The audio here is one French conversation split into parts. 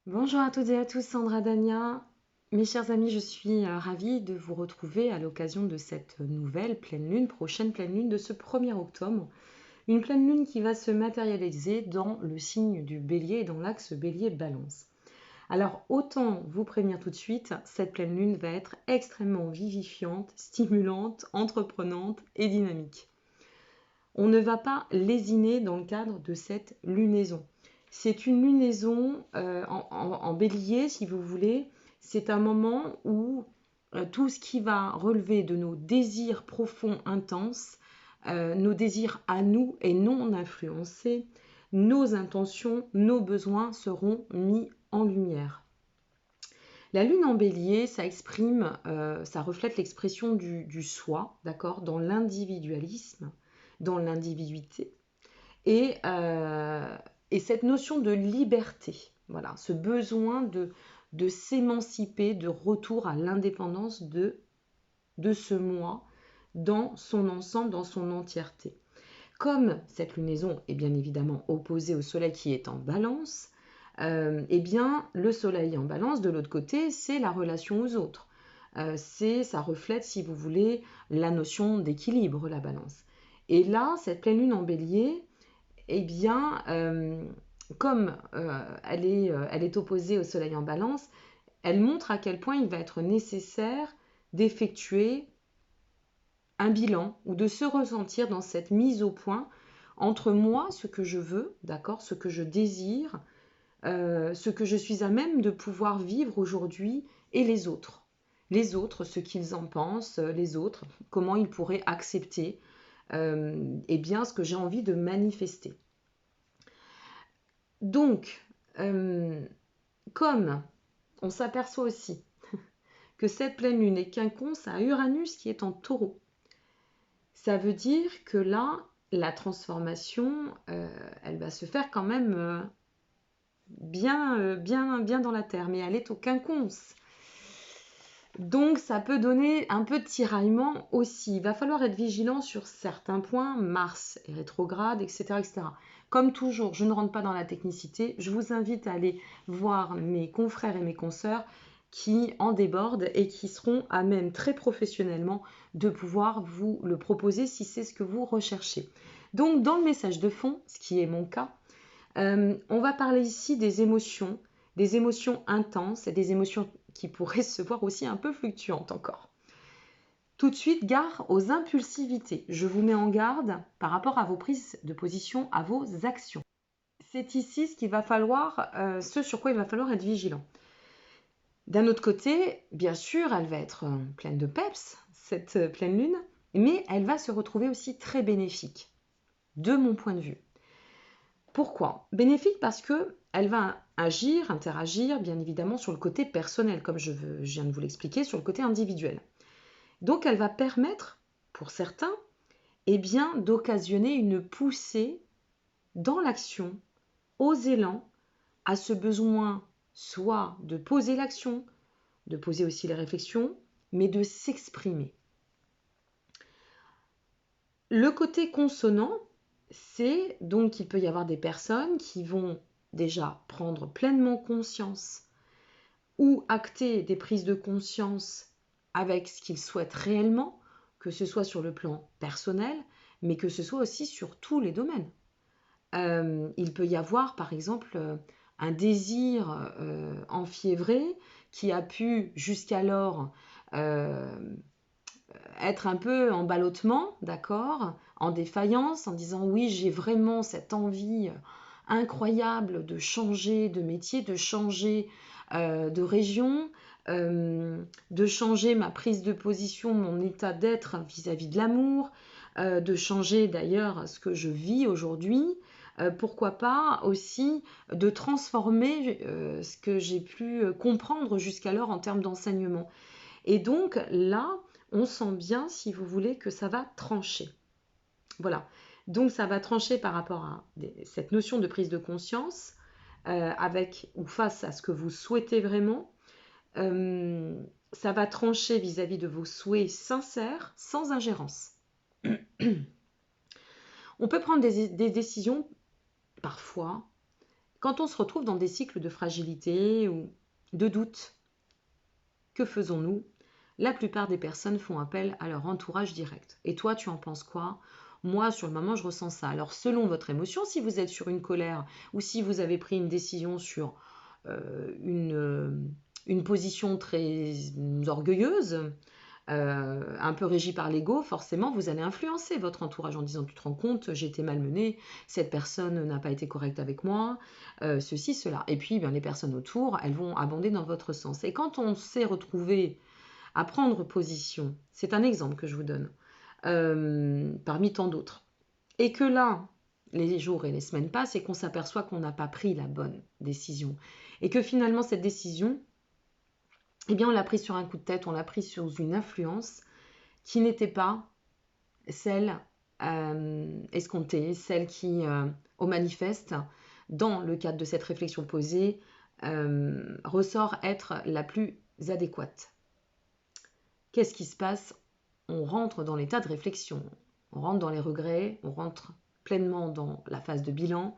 Bonjour à toutes et à tous, Sandra Dania. Mes chers amis, je suis ravie de vous retrouver à l'occasion de cette nouvelle pleine lune, prochaine pleine lune de ce 1er octobre. Une pleine lune qui va se matérialiser dans le signe du bélier et dans l'axe bélier-balance. Alors autant vous prévenir tout de suite, cette pleine lune va être extrêmement vivifiante, stimulante, entreprenante et dynamique. On ne va pas lésiner dans le cadre de cette lunaison. C'est une lunaison en bélier, si vous voulez. C'est un moment où tout ce qui va relever de nos désirs profonds, intenses, nos désirs à nous et non influencés, nos intentions, nos besoins seront mis en lumière. La lune en bélier, ça exprime, ça reflète l'expression du soi, d'accord, dans l'individualisme, dans l'individuité, et, euh, et cette notion de liberté, voilà, ce besoin de s'émanciper, de retour à l'indépendance de ce moi dans son ensemble, dans son entièreté. Comme cette lunaison est bien évidemment opposée au soleil qui est en balance, eh bien le soleil en balance, de l'autre côté, c'est la relation aux autres. Ça reflète, si vous voulez, la notion d'équilibre, la balance. Et là, cette pleine lune en bélier, eh bien, comme elle est opposée au soleil en balance, elle montre à quel point il va être nécessaire d'effectuer un bilan ou de se ressentir dans cette mise au point entre moi, ce que je veux, d'accord, ce que je désire, ce que je suis à même de pouvoir vivre aujourd'hui et les autres. Les autres, ce qu'ils en pensent, les autres, comment ils pourraient accepter eh bien, ce que j'ai envie de manifester. Donc, comme on s'aperçoit aussi que cette pleine lune est quinconce à Uranus qui est en taureau, ça veut dire que là, la transformation, elle va se faire quand même bien dans la terre, mais elle est au quinconce. Donc ça peut donner un peu de tiraillement aussi. Il va falloir être vigilant sur certains points. Mars est rétrograde, etc., etc. Comme toujours, je ne rentre pas dans la technicité. Je vous invite à aller voir mes confrères et mes consoeurs qui en débordent et qui seront à même très professionnellement de pouvoir vous le proposer si c'est ce que vous recherchez. Donc dans le message de fond, ce qui est mon cas, on va parler ici des émotions intenses et des émotions qui pourraient se voir aussi un peu fluctuantes encore. Tout de suite, gare aux impulsivités. Je vous mets en garde par rapport à vos prises de position, à vos actions. C'est ici ce sur quoi il va falloir être vigilant. D'un autre côté, bien sûr, elle va être pleine de peps, cette pleine lune, mais elle va se retrouver aussi très bénéfique, de mon point de vue. Pourquoi? Bénéfique parce qu'elle va agir, interagir, bien évidemment, sur le côté personnel, comme je viens de vous l'expliquer, sur le côté individuel. Donc elle va permettre, pour certains, eh bien, d'occasionner une poussée dans l'action, aux élans, à ce besoin soit de poser l'action, de poser aussi les réflexions, mais de s'exprimer. Le côté consonant, c'est donc qu'il peut y avoir des personnes qui vont déjà prendre pleinement conscience ou acter des prises de conscience avec ce qu'ils souhaitent réellement, que ce soit sur le plan personnel, mais que ce soit aussi sur tous les domaines. Il peut y avoir par exemple un désir enfiévré qui a pu jusqu'alors être un peu en ballottement, d'accord, en défaillance, en disant oui, j'ai vraiment cette envie incroyable de changer de métier, de changer de région, de changer ma prise de position, mon état d'être vis-à-vis de l'amour, de changer d'ailleurs ce que je vis aujourd'hui. Pourquoi pas aussi de transformer ce que j'ai pu comprendre jusqu'alors en termes d'enseignement. Et donc là, on sent bien, si vous voulez, que ça va trancher. Voilà. Donc ça va trancher par rapport à cette notion de prise de conscience, avec ou face à ce que vous souhaitez vraiment. Ça va trancher vis-à-vis de vos souhaits sincères, sans ingérence. On peut prendre des décisions, parfois, Quand on se retrouve dans des cycles de fragilité ou de doute, que faisons-nous? La plupart des personnes font appel à leur entourage direct. Et toi, tu en penses quoi? Moi, sur le moment, je ressens ça. Alors, selon votre émotion, si vous êtes sur une colère ou si vous avez pris une décision sur une position très orgueilleuse, un peu régie par l'ego, forcément, vous allez influencer votre entourage en disant, tu te rends compte, j'ai été malmenée, cette personne n'a pas été correcte avec moi, ceci, cela. Et puis, les personnes autour, elles vont abonder dans votre sens. Et quand on s'est retrouvé à prendre position, c'est un exemple que je vous donne, parmi tant d'autres, et que là, les jours et les semaines passent et qu'on s'aperçoit qu'on n'a pas pris la bonne décision, et que finalement, cette décision, eh bien, on l'a prise sur un coup de tête, on l'a prise sous une influence qui n'était pas celle escomptée, celle qui, au manifeste, dans le cadre de cette réflexion posée, ressort être la plus adéquate. Qu'est-ce qui se passe? On rentre dans l'état de réflexion, on rentre dans les regrets, on rentre pleinement dans la phase de bilan,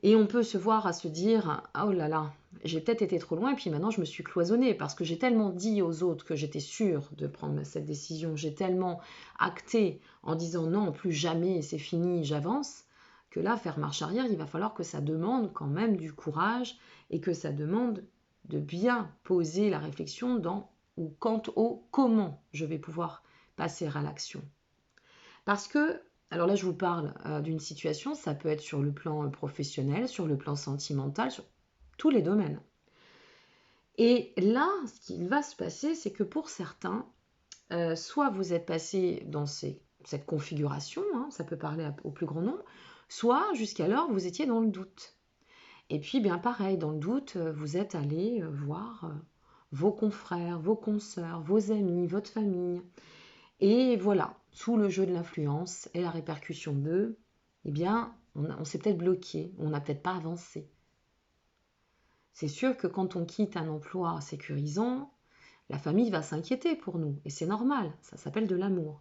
et on peut se voir à se dire « Oh là là, j'ai peut-être été trop loin et puis maintenant je me suis cloisonnée parce que j'ai tellement dit aux autres que j'étais sûre de prendre cette décision, j'ai tellement acté en disant non, plus jamais, c'est fini, j'avance, que là, faire marche arrière, il va falloir que ça demande quand même du courage et que ça demande de bien poser la réflexion ou quant au comment je vais pouvoir passer à l'action. Parce que alors là, je vous parle d'une situation, ça peut être sur le plan professionnel, sur le plan sentimental, sur tous les domaines. Et là, ce qui va se passer, c'est que pour certains, soit vous êtes passé dans cette configuration, ça peut parler au plus grand nombre, soit jusqu'alors vous étiez dans le doute. Et puis, bien pareil, dans le doute, vous êtes allé voir vos confrères, vos consoeurs, vos amis, votre famille. Et voilà, sous le jeu de l'influence et la répercussion d'eux, eh bien, on s'est peut-être bloqué, on n'a peut-être pas avancé. C'est sûr que quand on quitte un emploi sécurisant, la famille va s'inquiéter pour nous, et c'est normal, ça s'appelle de l'amour.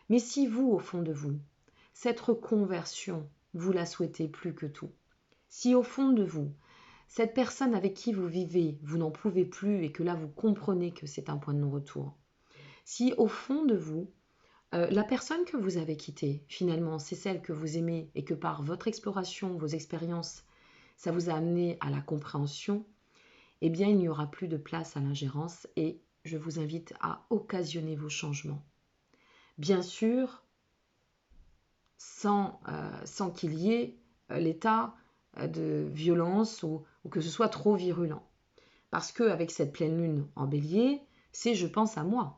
Mais si vous, au fond de vous, cette reconversion, vous la souhaitez plus que tout, si au fond de vous, cette personne avec qui vous vivez, vous n'en pouvez plus et que là vous comprenez que c'est un point de non-retour, si au fond de vous, la personne que vous avez quittée, finalement, c'est celle que vous aimez et que par votre exploration, vos expériences, ça vous a amené à la compréhension, eh bien, il n'y aura plus de place à l'ingérence et je vous invite à occasionner vos changements. Bien sûr, sans qu'il y ait l'état de violence ou que ce soit trop virulent. Parce qu'avec cette pleine lune en bélier, c'est je pense à moi.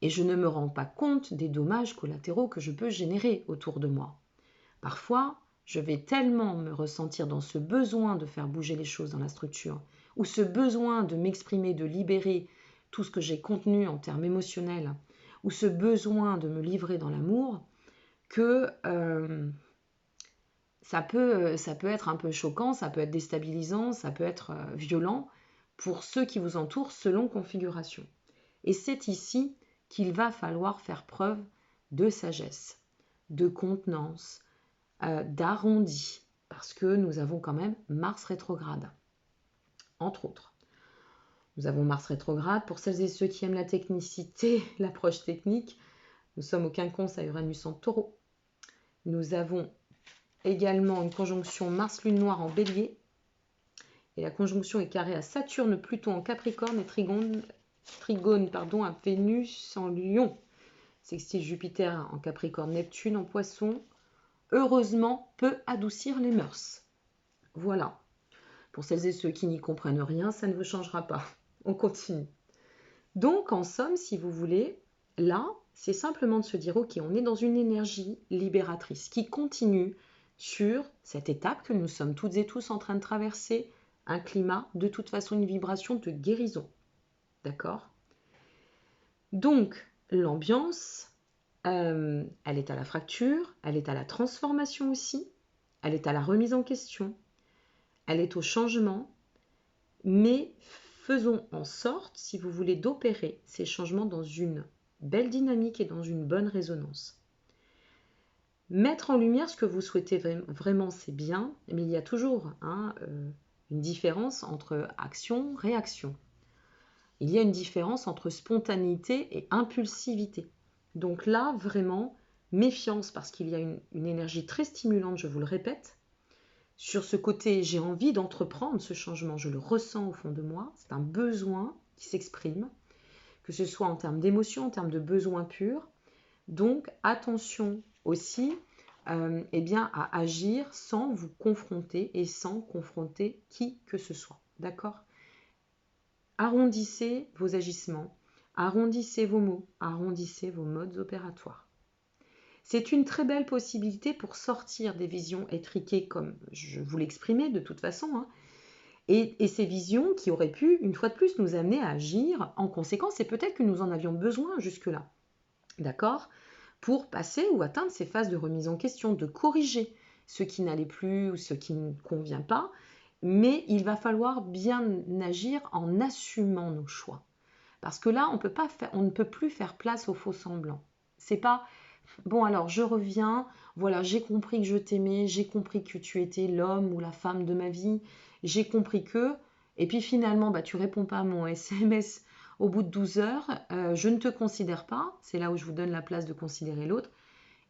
Et je ne me rends pas compte des dommages collatéraux que je peux générer autour de moi. Parfois, je vais tellement me ressentir dans ce besoin de faire bouger les choses dans la structure, ou ce besoin de m'exprimer, de libérer tout ce que j'ai contenu en termes émotionnels, ou ce besoin de me livrer dans l'amour, que ça peut être un peu choquant, ça peut être déstabilisant, ça peut être violent pour ceux qui vous entourent selon configuration. Et c'est ici qu'il va falloir faire preuve de sagesse, de contenance, d'arrondi, parce que nous avons quand même Mars rétrograde, entre autres. Nous avons Mars rétrograde. Pour celles et ceux qui aiment la technicité, l'approche technique, nous sommes au quinconce à Uranus en Taureau. Nous avons également une conjonction Mars-Lune noire en Bélier. Et la conjonction est carrée à Saturne, Pluton en Capricorne et trigone à Vénus en Lion. Sextile Jupiter en Capricorne, Neptune en Poisson. Heureusement, peut adoucir les mœurs. Voilà. Pour celles et ceux qui n'y comprennent rien, ça ne vous changera pas. On continue. Donc, en somme, si vous voulez, là, c'est simplement de se dire, ok, on est dans une énergie libératrice qui continue sur cette étape que nous sommes toutes et tous en train de traverser, un climat, de toute façon une vibration de guérison. D'accord? Donc, l'ambiance, elle est à la fracture, elle est à la transformation aussi, elle est à la remise en question, elle est au changement, mais faisons en sorte, si vous voulez, d'opérer ces changements dans une belle dynamique et dans une bonne résonance. Mettre en lumière ce que vous souhaitez vraiment, c'est bien, mais il y a toujours une différence entre action, réaction. Il y a une différence entre spontanéité et impulsivité. Donc là, vraiment, méfiance parce qu'il y a une énergie très stimulante, je vous le répète. Sur ce côté, j'ai envie d'entreprendre ce changement, je le ressens au fond de moi, c'est un besoin qui s'exprime, que ce soit en termes d'émotion, en termes de besoin pur. Donc attention aussi à agir sans vous confronter et sans confronter qui que ce soit. D'accord? Arrondissez vos agissements, arrondissez vos mots, arrondissez vos modes opératoires. C'est une très belle possibilité pour sortir des visions étriquées comme je vous l'exprimais de toute façon, et ces visions qui auraient pu, une fois de plus, nous amener à agir en conséquence, et peut-être que nous en avions besoin jusque-là. D'accord? Pour passer ou atteindre ces phases de remise en question, de corriger ce qui n'allait plus ou ce qui ne convient pas, mais il va falloir bien agir en assumant nos choix. Parce que là, on ne peut plus faire place au faux semblant. C'est pas bon, alors je reviens, voilà, j'ai compris que je t'aimais, j'ai compris que tu étais l'homme ou la femme de ma vie, j'ai compris que, et puis finalement, tu réponds pas à mon SMS au bout de 12 heures, je ne te considère pas, c'est là où je vous donne la place de considérer l'autre,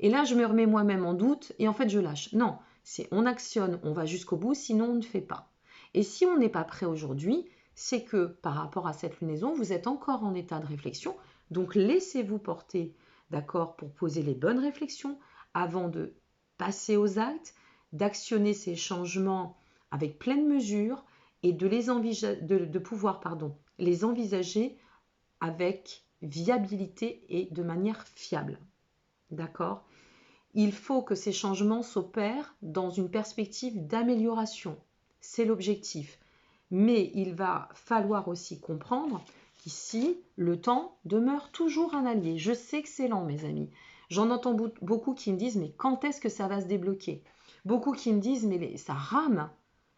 et là je me remets moi-même en doute, et en fait je lâche. Non, c'est on actionne, on va jusqu'au bout, sinon on ne fait pas. Et si on n'est pas prêt aujourd'hui, c'est que par rapport à cette lunaison, vous êtes encore en état de réflexion, donc laissez-vous porter, d'accord, pour poser les bonnes réflexions avant de passer aux actes, d'actionner ces changements avec pleine mesure et de pouvoir les envisager avec viabilité et de manière fiable. D'accord? Il faut que ces changements s'opèrent dans une perspective d'amélioration. C'est l'objectif. Mais il va falloir aussi comprendre qu'ici, le temps demeure toujours un allié. Je sais que c'est lent, mes amis. J'en entends beaucoup qui me disent, mais quand est-ce que ça va se débloquer? Beaucoup qui me disent, mais ça rame.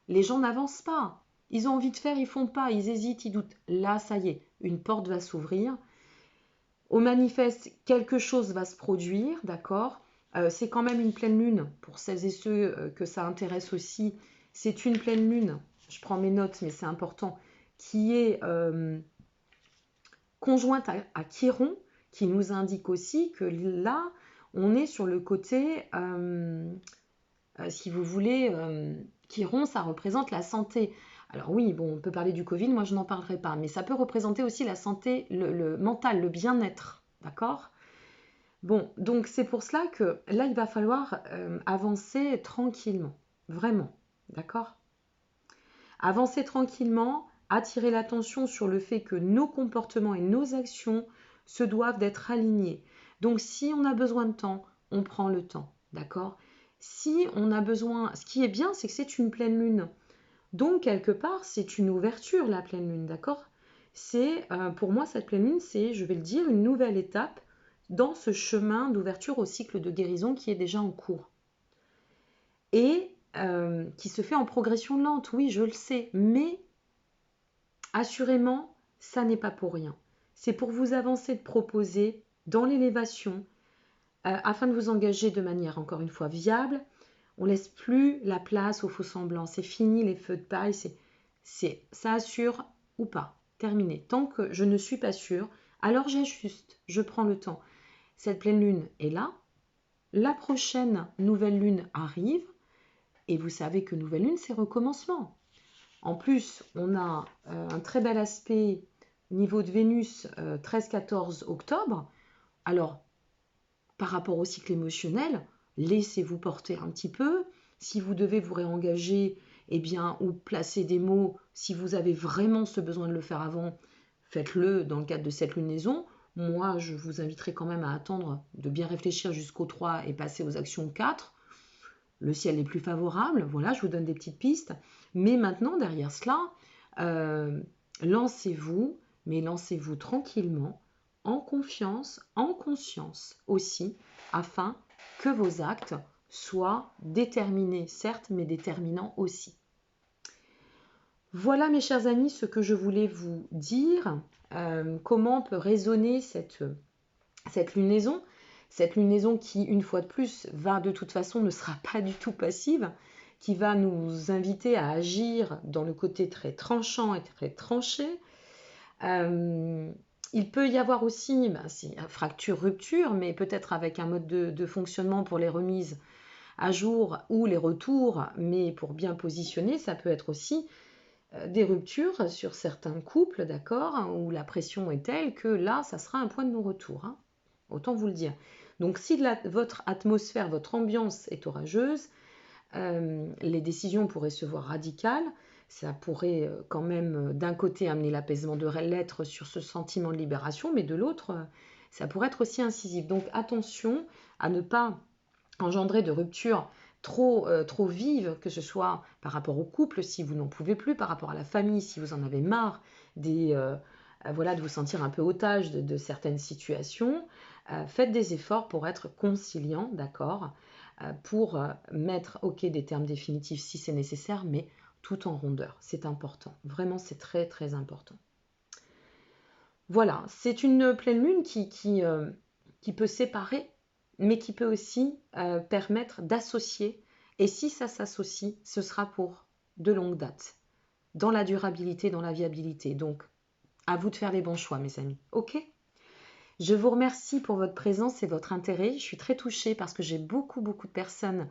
Les gens n'avancent pas. Ils ont envie de faire, ils font pas. Ils hésitent, ils doutent. Là, ça y est, une porte va s'ouvrir. Au manifeste, quelque chose va se produire, d'accord? C'est quand même une pleine lune, pour celles et ceux que ça intéresse aussi. C'est une pleine lune, je prends mes notes, mais c'est important, qui est conjointe à Chiron, qui nous indique aussi que là, on est sur le côté, si vous voulez, Chiron, ça représente la santé. Alors oui, bon, on peut parler du Covid, moi je n'en parlerai pas, mais ça peut représenter aussi la santé, le mental, le bien-être, d'accord? Bon, donc c'est pour cela que là, il va falloir avancer tranquillement, vraiment, d'accord? Avancer tranquillement, attirer l'attention sur le fait que nos comportements et nos actions se doivent d'être alignés. Donc si on a besoin de temps, on prend le temps, d'accord? Si on a besoin, ce qui est bien, c'est que c'est une pleine lune. Donc quelque part, c'est une ouverture, la pleine lune, d'accord? C'est, pour moi, cette pleine lune, c'est, je vais le dire, une nouvelle étape dans ce chemin d'ouverture au cycle de guérison qui est déjà en cours. Et qui se fait en progression lente, oui, je le sais, mais assurément, ça n'est pas pour rien. C'est pour vous avancer de proposer dans l'élévation, afin de vous engager de manière, encore une fois, viable. On laisse plus la place aux faux semblants. C'est fini les feux de paille, ça assure ou pas. Terminé. Tant que je ne suis pas sûre, alors j'ajuste, je prends le temps. Cette pleine lune est là. La prochaine nouvelle lune arrive. Et vous savez que nouvelle lune, c'est recommencement. En plus, on a un très bel aspect niveau de Vénus 13-14 octobre. Alors, par rapport au cycle émotionnel, laissez-vous porter un petit peu. Si vous devez vous réengager, ou placer des mots, si vous avez vraiment ce besoin de le faire avant, faites-le dans le cadre de cette lunaison. Moi, je vous inviterai quand même à attendre de bien réfléchir jusqu'au 3 et passer aux actions 4. Le ciel est plus favorable, voilà, je vous donne des petites pistes. Mais maintenant, derrière cela, lancez-vous, mais lancez-vous tranquillement, en confiance, en conscience aussi, afin que vos actes soient déterminés, certes, mais déterminants aussi. Voilà, mes chers amis, ce que je voulais vous dire. Comment peut résonner cette lunaison. Cette lunaison qui, une fois de plus, de toute façon, ne sera pas du tout passive, qui va nous inviter à agir dans le côté très tranchant et très tranché. Il peut y avoir aussi c'est fracture-rupture, mais peut-être avec un mode de fonctionnement pour les remises à jour ou les retours, mais pour bien positionner, ça peut être aussi des ruptures sur certains couples, d'accord, où la pression est telle que là, ça sera un point de non-retour, hein, autant vous le dire. Donc si votre atmosphère, votre ambiance est orageuse, les décisions pourraient se voir radicales, ça pourrait quand même d'un côté amener l'apaisement de l'être sur ce sentiment de libération, mais de l'autre, ça pourrait être aussi incisif. Donc attention à ne pas engendrer de ruptures trop vives, que ce soit par rapport au couple si vous n'en pouvez plus, par rapport à la famille si vous en avez marre, voilà, de vous sentir un peu otage de certaines situations. Faites des efforts pour être conciliant, d'accord, pour mettre des termes définitifs si c'est nécessaire, mais tout en rondeur. C'est important. Vraiment, c'est très très important. Voilà, c'est une pleine lune qui peut séparer, mais qui peut aussi permettre d'associer. Et si ça s'associe, ce sera pour de longue date, dans la durabilité, dans la viabilité. Donc, à vous de faire les bons choix, mes amis. OK? Je vous remercie pour votre présence et votre intérêt. Je suis très touchée parce que j'ai beaucoup de personnes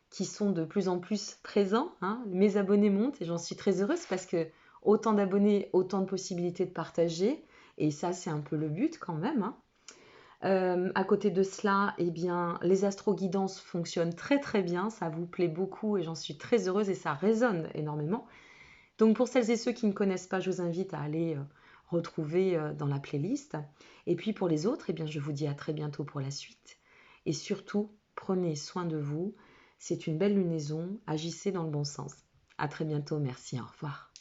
qui sont de plus en plus présents, hein. Mes abonnés montent et j'en suis très heureuse parce que autant d'abonnés, autant de possibilités de partager. Et ça, c'est un peu le but quand même, hein. À côté de cela, eh bien, les astro-guidances fonctionnent très très bien, ça vous plaît beaucoup et j'en suis très heureuse et ça résonne énormément. Donc pour celles et ceux qui ne connaissent pas, je vous invite à aller retrouver dans la playlist. Et puis pour les autres, eh bien, je vous dis à très bientôt pour la suite. Et surtout, prenez soin de vous. C'est une belle lunaison, agissez dans le bon sens. À très bientôt, merci, au revoir.